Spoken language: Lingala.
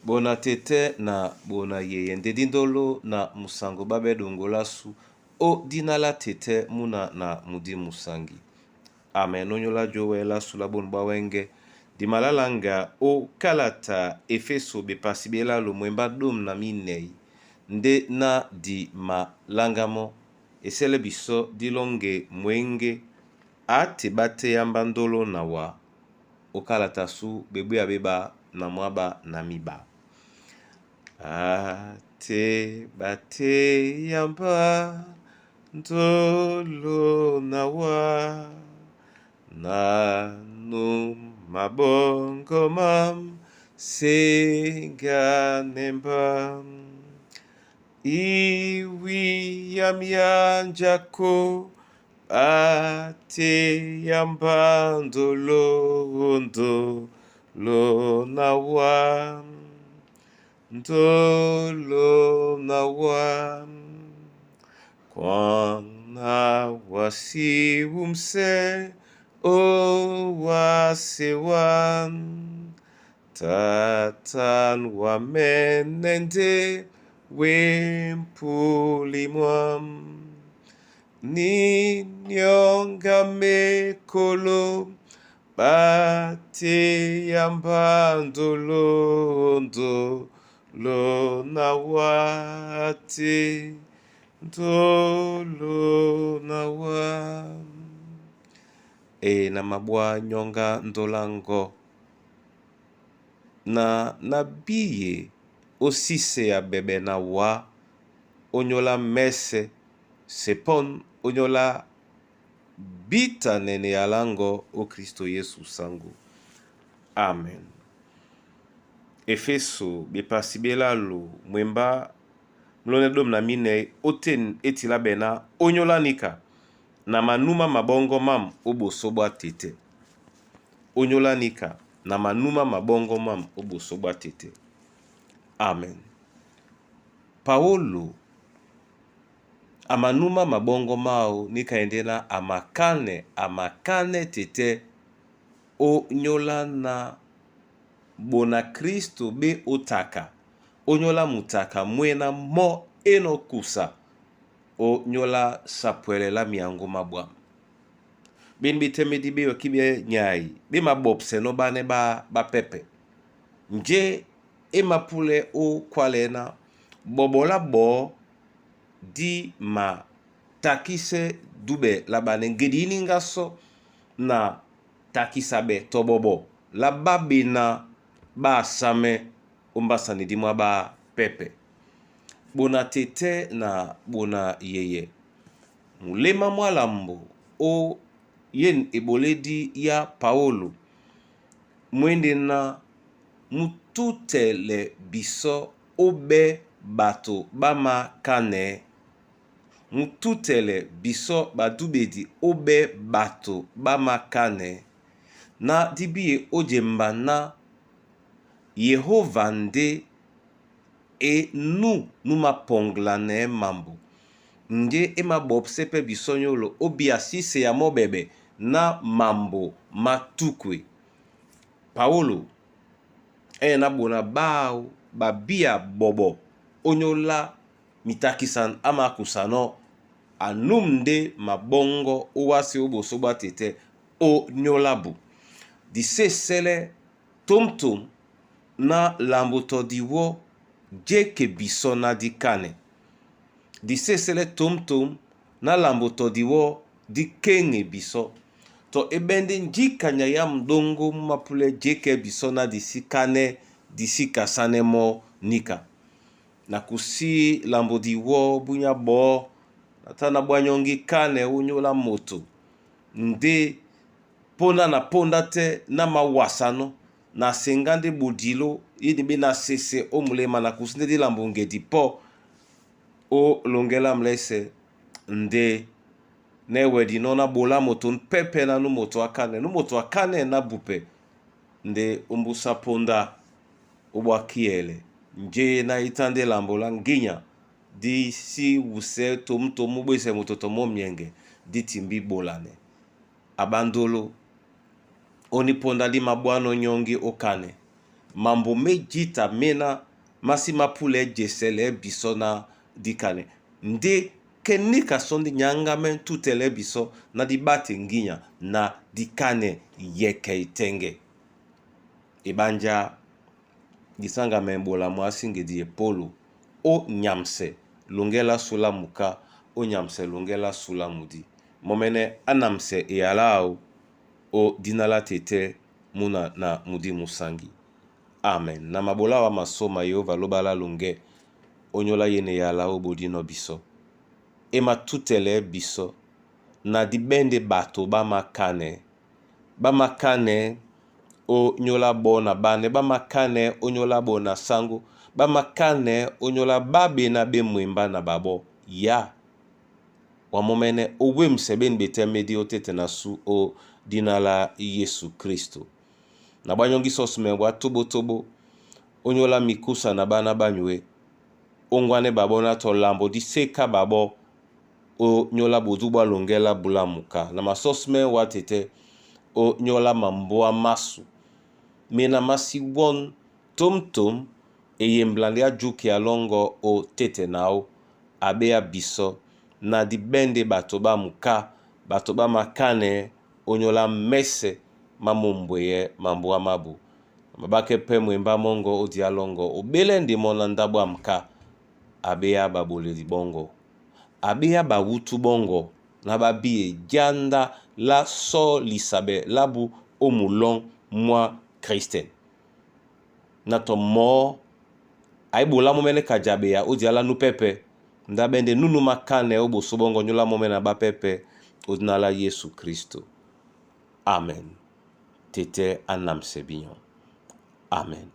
Bona tete na bona yeye ndedindolo na musango babe dongolasu o dinala tete muna na mudi musangi. Amen onyola jowe la sula bon bawenge di malalanga o kalata efeso be pasibela lo mwemba dom na minei nde na di malangamo esele biso dilonge mwenge ate bate yambandolo na wa o kalata su bebu ya beba na mwaba na miba. Ate bate yamba ndolo na wa na num mabongo mam senga nemba iwi yamyanjako ate yamba ndolo na wa ndolo na wa kwana wasi umse o wasi wan tatan wa menende wempuli mwam ni nyonga mekolo bate yamba ndolo na wate ndolo na wa na mabwa nyonga ndolango na nabiye osise ya bebe na wa onyola mese sepon onyola bita nene yalango o Kristo Yesu sangu. Amen. Efeso bepasibela lo mwemba mlone dom na mine oten etila bena onyola nika na manuma mabongo mam obo sobwa tete. Onyola nika na manuma mabongo mam obo sobwa tete. Amen. Paolo amanuma mabongo mao nika endena amakane tete o nyola na bona Kristo be otaka onyola mutaka mwena mo eno kusa o nyola sapwele la miango mabwa bin bitemedi be wakibye nyai be mabopse no bane ba pepe nje emapule o kwalena bobola bo di ma takise dube labane ngedini ngaso na takisabe tobobo la babina ba same umbasani dimwa ba pepe bona tete na bona yeye mulema mwalambo o yen eboledi ya Paolo mwende na mututele biso obe bato bama kane mututele biso badubedi obe bato bama kane na dibiye ojemba na Yehova nde numa pongla ne mambo nde ema bopsepe bisonyolo obi asise ya mobebe na mambo matukwe. Paolo na bona bao babia bobo onyola mitakisan ama kusano anumde mabongo owasi obosoba tete o nyolabu di sesele tomtom na lamboto diwo jeke biso na di kane di sesele tomtom na lamboto diwo di kenge biso to ebende njikanya ya mdongo mapule jeke biso na di sikane di sikasane mo nika na kusi lambo diwo bunya bo natana bwanyongi kane unyola moto nde ponda na ponda te na mawasano na sengande budilo yedibe na sese omulema na kusinde di lambonge di po o longela mlese nde newe di nona bola moto pepe na nu moto akane na bupe nde umbusa ponda obwakiele nje na itande lambola nginya di si wuse tomu bwese mototo mo mienge di timbi bolane abandolo oni ponda di mabwano nyongi okane mambo mejita mena masi mapule jesele biso na dikane nde kenika sondi nyangame tutele biso na di bate nginya na dikane yeke itenge ibanja disanga membola mwasi ngedi epolo o nyamse longela sula muka o nyamse longela sula mudi momene anamse eyalao o dinala tete muna na mudi musangi amen na mabola wa masoma Yehova lobala longe onyola yene yala o bodino biso ema tutele biso na dibende bato bamakane o nyola bona bane bamakane o nyola bona sango bamakane o nyola babe na bemwemba na babo ya wa momene o wemse ben betemedi o tete na su o dinala Yesu Kristo na banyongi sosme wa tobo o nyola mikusa na bana banywe ongwane babo na to lambo di seka babo o nyola boduba longela bulamuka na masosme wa tete o nyola mamboa masu mena masi won tom eyemblande ajuki alongo o tete nao abe abiso na di bende batoba muka batoba makane onyola mese mamombweye mamboa mabu mabake pe mwemba mongo o dialongo o belendi mona ndabo amka abe ya babole di bongo abe ya bawutu bongo na babi janda la so lisabe labu omulong mwa Christian na to mo aibola momene kajabe ya odiala nu pepe ndabende nunu makane obo sobongo nyola momena ba pepe odinala Yesu Kristo amen tete anam sebinyo amen.